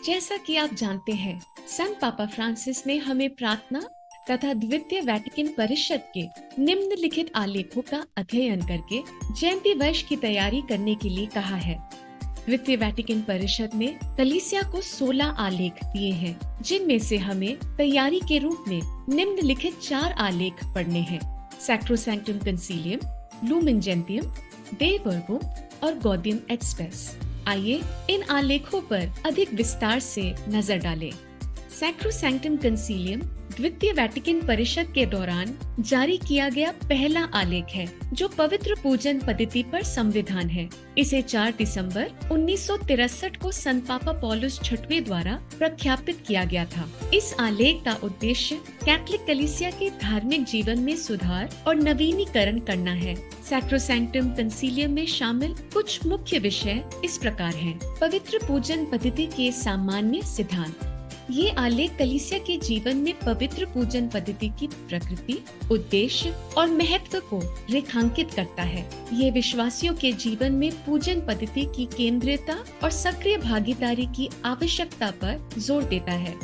जैसा कि आप जानते हैं, संत पापा फ्रांसिस ने हमें प्रार्थना तथा द्वितीय वैटिकन परिषद के निम्नलिखित आलेखों का अध्ययन करके जयंती वर्ष की तैयारी करने के लिए कहा है। द्वितीय वैटिकन परिषद ने कलीसिया को 16 आलेख दिए हैं, जिनमें से हमें तैयारी के रूप में निम्नलिखित 4 आलेख पढ़ने हैं: सैक्रोसैंक्टम कंसीलियम, लुमेन जेंटियम, डे वर्बुम और गॉडियम एट स्पेस। आइए इन आलेखों पर अधिक विस्तार से नजर डालें। सैक्रोसैंक्टम कंसीलियम द्वितीय वैटिकन परिषद के दौरान जारी किया गया पहला आलेख है, जो पवित्र पूजन पद्धति पर संविधान है। इसे 4 दिसंबर 1963 को संत पापा पौलुस छठवें द्वारा प्रख्यापित किया गया था। इस आलेख का उद्देश्य कैथोलिक कलीसिया के धार्मिक जीवन में सुधार और नवीनीकरण करना है। सैक्रोसैंक्टम कंसीलियम में शामिल कुछ मुख्य विषय इस प्रकार हैं: पवित्र पूजन पद्धति के सामान्य सिद्धांत। ये आलेख कलीसिया के जीवन में पवित्र पूजन पद्धति की प्रकृति, उद्देश्य और महत्व को रेखांकित करता है। ये विश्वासियों के जीवन में पूजन पद्धति की केंद्रीयता और सक्रिय भागीदारी की आवश्यकता पर जोर देता है।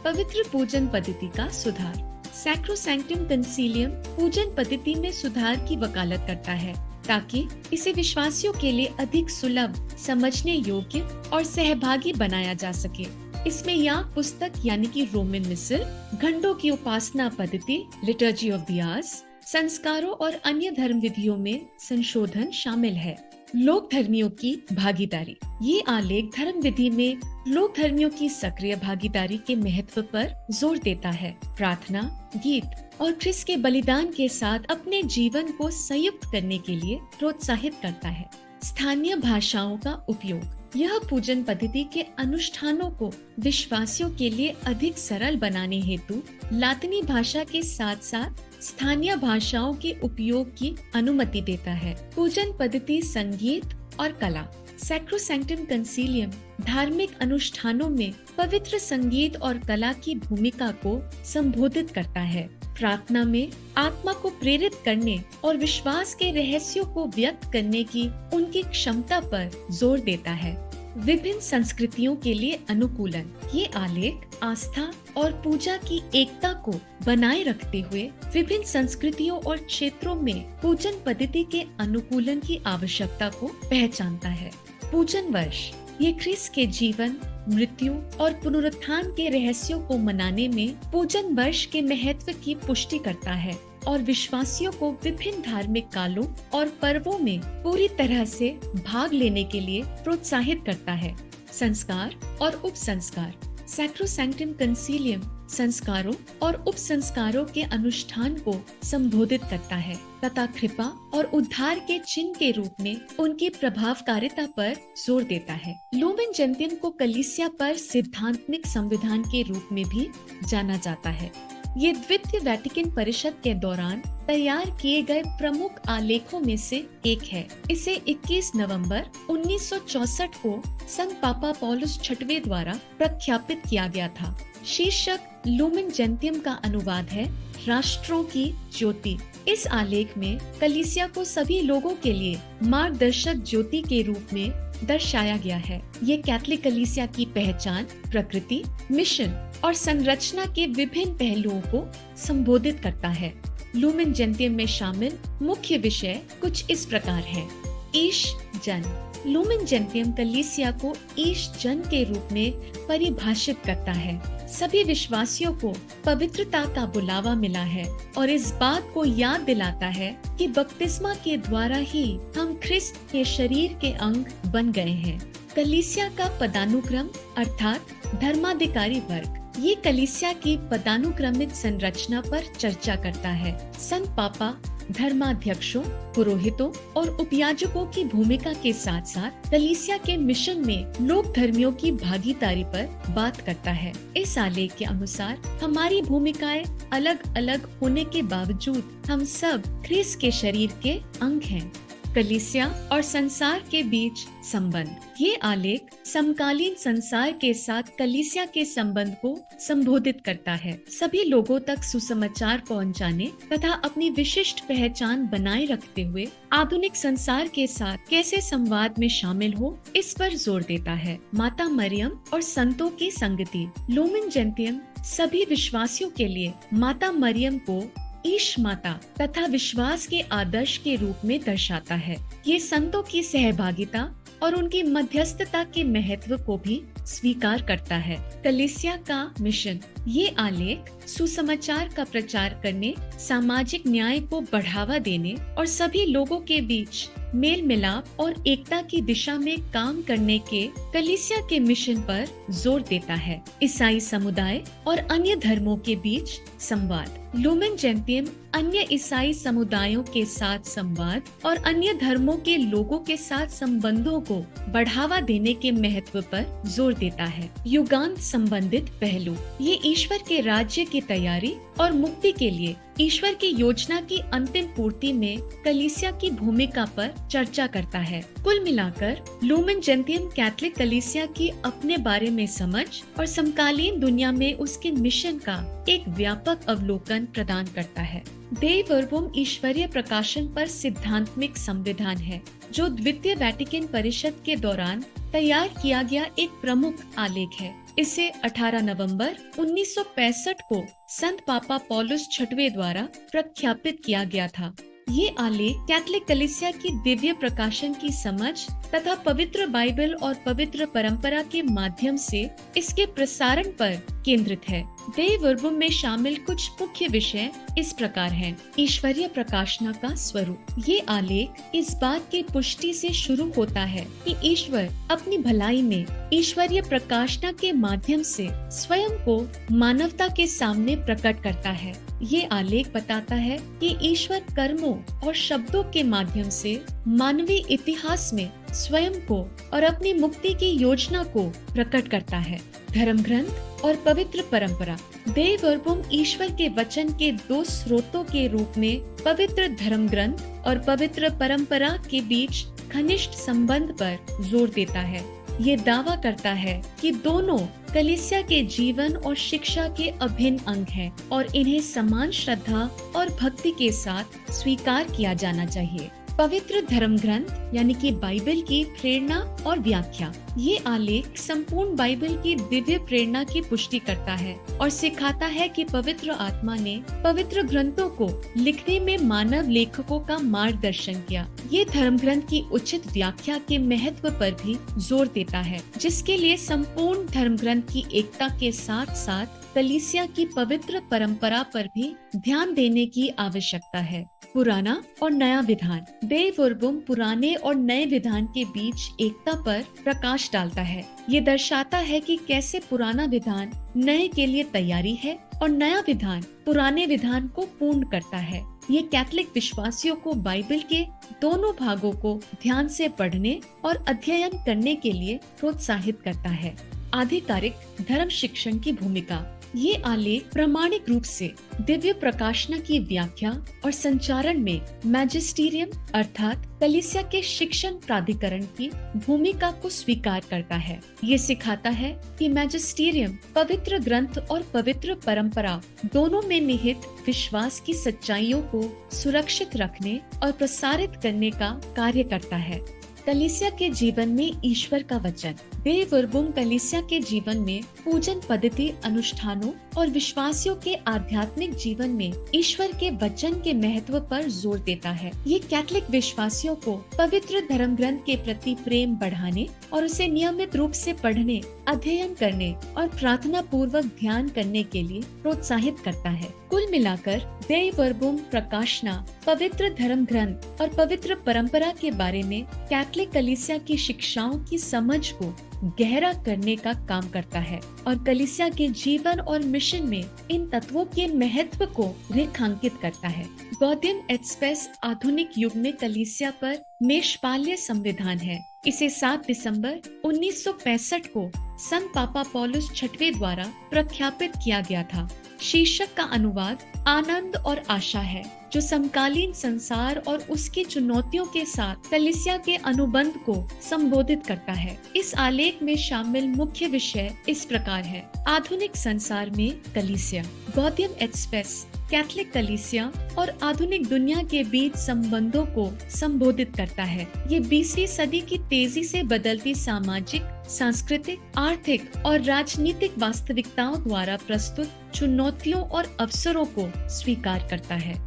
पवित्र पूजन पद्धति का सुधार। सैक्रोसैंक्टम कंसीलियम पूजन पद्धति में सुधार की वकालत करता है, ताकि इसे विश्वासियों के लिए अधिक सुलभ, समझने योग्य और सहभागी बनाया जा सके। इसमें याग पुस्तक यानी कि रोमन मिसल, घंटों की उपासना पद्धति, लिटर्जी ऑफ द आवर्स, संस्कारों और अन्य धर्म विधियों में संशोधन शामिल है। लोक धर्मियों की भागीदारी। ये आलेख धर्म विधि में लोक धर्मियों की सक्रिय भागीदारी के महत्व पर जोर देता है। प्रार्थना, गीत और ख्रिस्त के बलिदान के साथ अपने जीवन को संयुक्त करने के लिए प्रोत्साहित करता है। स्थानीय भाषाओं का उपयोग। यह पूजन पद्धति के अनुष्ठानों को विश्वासियों के लिए अधिक सरल बनाने हेतु लातिनी भाषा के साथ साथ स्थानीय भाषाओं के उपयोग की अनुमति देता है। पूजन पद्धति, संगीत और कला। सैक्रोसैंक्टम कंसीलियम धार्मिक अनुष्ठानों में पवित्र संगीत और कला की भूमिका को संबोधित करता है। प्रार्थना में आत्मा को प्रेरित करने और विश्वास के रहस्यों को व्यक्त करने की उनकी क्षमता पर जोर देता है। विभिन्न संस्कृतियों के लिए अनुकूलन। ये आलेख आस्था और पूजा की एकता को बनाए रखते हुए विभिन्न संस्कृतियों और क्षेत्रों में पूजन पद्धति के अनुकूलन की आवश्यकता को पहचानता है। पूजन वर्ष। ये ख्रिस्त के जीवन, मृत्यु और पुनरुत्थान के रहस्यों को मनाने में पूजन वर्ष के महत्व की पुष्टि करता है और विश्वासियों को विभिन्न धार्मिक कालों और पर्वों में पूरी तरह से भाग लेने के लिए प्रोत्साहित करता है। संस्कार और उपसंस्कार। सैक्रोसैंक्टम कंसीलियम संस्कारों और उपसंस्कारों के अनुष्ठान को संबोधित करता है तथा कृपा और उद्धार के चिन्ह के रूप में उनकी प्रभावकारिता पर जोर देता है। लुमेन जेंटियम को कलीसिया पर सिद्धांतनिक संविधान के रूप में भी जाना जाता है। ये द्वितीय वैटिकन परिषद के दौरान तैयार किए गए प्रमुख आलेखों में से एक है। इसे 21 नवंबर 1964 को संत पापा पौलुस छठवें द्वारा प्रख्यापित किया गया था। शीर्षक लुमेन जेंटियम का अनुवाद है राष्ट्रों की ज्योति। इस आलेख में कलीसिया को सभी लोगों के लिए मार्गदर्शक ज्योति के रूप में दर्शाया गया है। ये कैथोलिक कलीसिया की पहचान, प्रकृति, मिशन और संरचना के विभिन्न पहलुओं को संबोधित करता है। लुमेन जेंटियम में शामिल मुख्य विषय कुछ इस प्रकार हैं: ईश जन। लुमेन जेंटियम कलीसिया को ईश जन के रूप में परिभाषित करता है। सभी विश्वासियों को पवित्रता का बुलावा मिला है और इस बात को याद दिलाता है कि बपतिस्मा के द्वारा ही हम ख्रिस्त के शरीर के अंग बन गए हैं। कलीसिया का पदानुक्रम अर्थात धर्माधिकारी वर्ग। ये कलीसिया की पदानुक्रमित संरचना पर चर्चा करता है। संत पापा धर्माध्यक्षों, पुरोहितों और उपयाजकों की भूमिका के साथ साथ कलीसिया के मिशन में लोक धर्मियों की भागीदारी पर बात करता है। इस आलेख के अनुसार हमारी भूमिकाएं अलग अलग होने के बावजूद हम सब ख्रिस्त के शरीर के अंग हैं। कलीसिया और संसार के बीच संबंध। ये आलेख समकालीन संसार के साथ कलीसिया के संबंध को संबोधित करता है। सभी लोगों तक सुसमाचार पहुंचाने तथा अपनी विशिष्ट पहचान बनाए रखते हुए आधुनिक संसार के साथ कैसे संवाद में शामिल हो, इस पर जोर देता है। माता मरियम और संतों की संगति। लुमेन जेंटियम सभी विश्वासियों के लिए माता मरियम को ईश माता तथा विश्वास के आदर्श के रूप में दर्शाता है। ये संतों की सहभागिता और उनकी मध्यस्थता के महत्व को भी स्वीकार करता है। कलीसिया का मिशन। ये आलेख सुसमाचार का प्रचार करने, सामाजिक न्याय को बढ़ावा देने और सभी लोगों के बीच मेल मिलाप और एकता की दिशा में काम करने के कलीसिया के मिशन पर जोर देता है। ईसाई समुदाय और अन्य धर्मों के बीच संवाद। लुमेन जेंटियम अन्य ईसाई समुदायों के साथ संवाद और अन्य धर्मों के लोगों के साथ संबंधों को बढ़ावा देने के महत्व पर जोर देता है। युगांत संबंधित पहलू। ये ईश्वर के राज्य की तैयारी और मुक्ति के लिए ईश्वर की योजना की अंतिम पूर्ति में कलीसिया की भूमिका पर चर्चा करता है। कुल मिलाकर लुमेन जेंटियम कैथोलिक कलीसिया की अपने बारे में समझ और समकालीन दुनिया में उसके मिशन का एक व्यापक अवलोकन प्रदान करता है। दे वर्बुम ईश्वरीय प्रकाशन पर सिद्धांतमिक संविधान है, जो द्वितीय वेटिकन परिषद के दौरान तैयार किया गया एक प्रमुख आलेख है। इसे 18 नवंबर 1965 को संत पापा पौलुस छठवें द्वारा प्रख्यापित किया गया था। ये आलेख कैथोलिक कलीसिया की दिव्य प्रकाशन की समझ तथा पवित्र बाइबल और पवित्र परंपरा के माध्यम से इसके प्रसारण पर केंद्रित है। दे वर्बुम में शामिल कुछ मुख्य विषय इस प्रकार हैं। ईश्वरीय प्रकाशना का स्वरूप। ये आलेख इस बात की पुष्टि से शुरू होता है कि ईश्वर अपनी भलाई में ईश्वरीय प्रकाशना के माध्यम से स्वयं को मानवता के सामने प्रकट करता है। ये आलेख बताता है कि ईश्वर कर्मों और शब्दों के माध्यम से मानवीय इतिहास में स्वयं को और अपनी मुक्ति की योजना को प्रकट करता है। धर्म ग्रंथ और पवित्र परंपरा। दे वर्बुम ईश्वर के वचन के दो स्रोतों के रूप में पवित्र धर्म ग्रंथ और पवित्र परंपरा के बीच घनिष्ठ संबंध पर जोर देता है। ये दावा करता है कि दोनों कलीसिया के जीवन और शिक्षा के अभिन्न अंग हैं और इन्हें समान श्रद्धा और भक्ति के साथ स्वीकार किया जाना चाहिए। पवित्र धर्म ग्रंथ यानी कि बाइबल की प्रेरणा और व्याख्या। ये आलेख संपूर्ण बाइबल की दिव्य प्रेरणा की पुष्टि करता है और सिखाता है कि पवित्र आत्मा ने पवित्र ग्रंथों को लिखने में मानव लेखकों का मार्गदर्शन किया। ये धर्म ग्रंथ की उचित व्याख्या के महत्व पर भी जोर देता है, जिसके लिए संपूर्ण धर्म ग्रंथ की एकता के साथ साथ कलीसिया की पवित्र परंपरा पर भी ध्यान देने की आवश्यकता है। पुराना और नया विधान। दे वर्बुम पुराने और नए विधान के बीच एकता पर प्रकाश डालता है। ये दर्शाता है कि कैसे पुराना विधान नए के लिए तैयारी है और नया विधान पुराने विधान को पूर्ण करता है। ये कैथोलिक विश्वासियों को बाइबल के दोनों भागों को ध्यान से पढ़ने और अध्ययन करने के लिए प्रोत्साहित करता है। आधिकारिक धर्म शिक्षण की भूमिका। ये आलेख प्रामाणिक रूप से दिव्य प्रकाशना की व्याख्या और संचारण में मैजिस्टीरियम अर्थात कलीसिया के शिक्षण प्राधिकरण की भूमिका को स्वीकार करता है। ये सिखाता है कि मैजिस्टीरियम पवित्र ग्रंथ और पवित्र परंपरा दोनों में निहित विश्वास की सच्चाइयों को सुरक्षित रखने और प्रसारित करने का कार्य करता है। कलीसिया के जीवन में ईश्वर का वचन। दे वर्बुम कलीसिया के जीवन में पूजन पद्धति, अनुष्ठानों और विश्वासियों के आध्यात्मिक जीवन में ईश्वर के वचन के महत्व पर जोर देता है। ये कैथोलिक विश्वासियों को पवित्र धर्म ग्रंथ के प्रति प्रेम बढ़ाने और उसे नियमित रूप से पढ़ने, अध्ययन करने और प्रार्थना पूर्वक ध्यान करने के लिए प्रोत्साहित करता है। कुल मिलाकर दे वर्बुम प्रकाशना, पवित्र धर्म ग्रंथ और पवित्र परंपरा के बारे में कैथोलिक कलीसिया की शिक्षाओं की समझ को गहरा करने का काम करता है और कलीसिया के जीवन और मिशन में इन तत्वों के महत्व को रेखांकित करता है। गॉडियम एट स्पेस आधुनिक युग में कलीसिया पर मेषपाल्य संविधान है। इसे 7 दिसंबर 1965 को संत पापा पौलुस छठवें द्वारा प्रख्यापित किया गया था। शीर्षक का अनुवाद आनंद और आशा है, जो समकालीन संसार और उसकी चुनौतियों के साथ कलीसिया के अनुबंध को संबोधित करता है। इस आलेख में शामिल मुख्य विषय इस प्रकार है: आधुनिक संसार में कलीसिया, गॉडियम एट स्पेस, कैथोलिक कलीसिया और आधुनिक दुनिया के बीच संबंधों को संबोधित करता है। ये 20वीं सदी की तेजी से बदलती सामाजिक, सांस्कृतिक, आर्थिक और राजनीतिक वास्तविकताओं द्वारा प्रस्तुत चुनौतियों और अवसरों को स्वीकार करता है।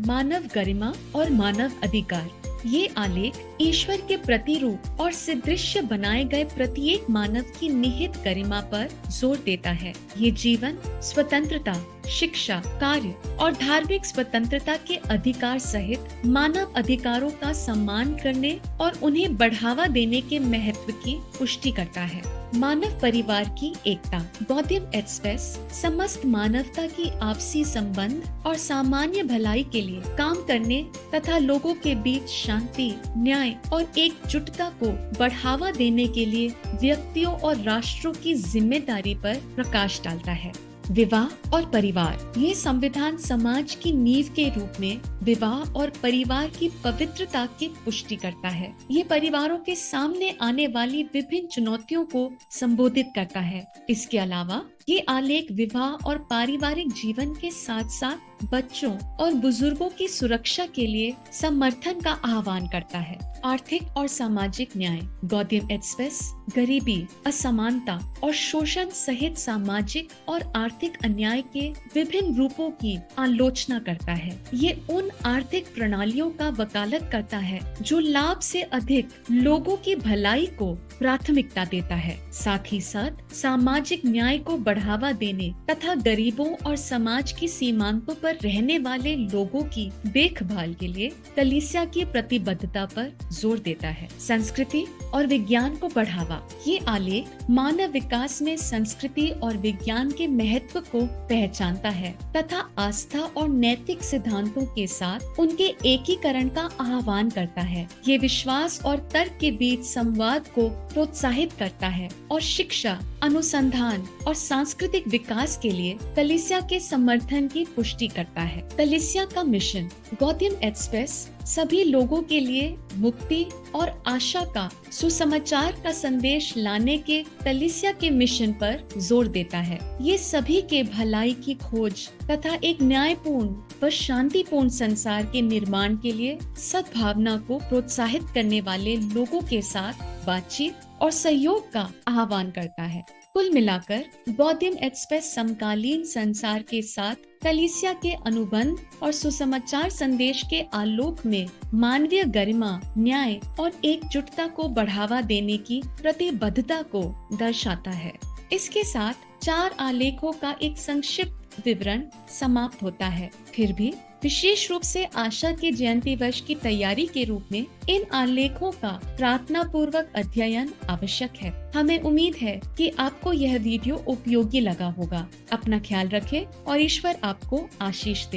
मानव गरिमा और मानव अधिकार। ये आलेख ईश्वर के प्रतिरूप और सदृश्य बनाए गए प्रत्येक मानव की निहित गरिमा पर जोर देता है। ये जीवन, स्वतंत्रता, शिक्षा, कार्य और धार्मिक स्वतंत्रता के अधिकार सहित मानव अधिकारों का सम्मान करने और उन्हें बढ़ावा देने के महत्व की पुष्टि करता है। मानव परिवार की एकता। गॉडियम एट स्पेस समस्त मानवता की आपसी संबंध और सामान्य भलाई के लिए काम करने तथा लोगों के बीच शांति, न्याय और एकजुटता को बढ़ावा देने के लिए व्यक्तियों और राष्ट्रों की जिम्मेदारी पर प्रकाश डालता है। विवाह और परिवार। ये संविधान समाज की नींव के रूप में विवाह और परिवार की पवित्रता की पुष्टि करता है। ये परिवारों के सामने आने वाली विभिन्न चुनौतियों को संबोधित करता है। इसके अलावा ये आलेख विवाह और पारिवारिक जीवन के साथ साथ बच्चों और बुजुर्गों की सुरक्षा के लिए समर्थन का आह्वान करता है। आर्थिक और सामाजिक न्याय। गॉडियम एट स्पेस गरीबी, असमानता और शोषण सहित सामाजिक और आर्थिक अन्याय के विभिन्न रूपों की आलोचना करता है। ये उन आर्थिक प्रणालियों का वकालत करता है जो लाभ से अधिक लोगों की भलाई को प्राथमिकता देता है। साथ ही साथ सामाजिक न्याय को बढ़ावा देने तथा गरीबों और समाज की सीमांतों पर रहने वाले लोगों की देखभाल के लिए कलीसिया की प्रतिबद्धता पर जोर देता है। संस्कृति और विज्ञान को बढ़ावा। ये आलेख मानव विकास में संस्कृति और विज्ञान के महत्व को पहचानता है तथा आस्था और नैतिक सिद्धांतों के साथ उनके एकीकरण का आह्वान करता है। ये विश्वास और तर्क के बीच संवाद को प्रोत्साहित करता है और शिक्षा, अनुसंधान और सांस्कृतिक विकास के लिए कलीसिया के समर्थन की पुष्टि करता है। कलीसिया का मिशन। गॉडियम एट स्पेस सभी लोगों के लिए मुक्ति और आशा का सुसमाचार का संदेश लाने के कलीसिया के मिशन पर जोर देता है। ये सभी के भलाई की खोज तथा एक न्यायपूर्ण व शांतिपूर्ण संसार के निर्माण के लिए सद्भावना को प्रोत्साहित करने वाले लोगों के साथ बातचीत और सहयोग का आह्वान करता है। कुल मिलाकर गॉडियम एट स्पेस समकालीन संसार के साथ कलीसिया के अनुबंध और सुसमाचार संदेश के आलोक में मानवीय गरिमा, न्याय और एकजुटता को बढ़ावा देने की प्रतिबद्धता को दर्शाता है। इसके साथ 4 आलेखों का एक संक्षिप्त विवरण समाप्त होता है। फिर भी विशेष रूप से आशा के जयंती वर्ष की तैयारी के रूप में इन आलेखों का प्रार्थना पूर्वक अध्ययन आवश्यक है। हमें उम्मीद है कि आपको यह वीडियो उपयोगी लगा होगा। अपना ख्याल रखें और ईश्वर आपको आशीष दे।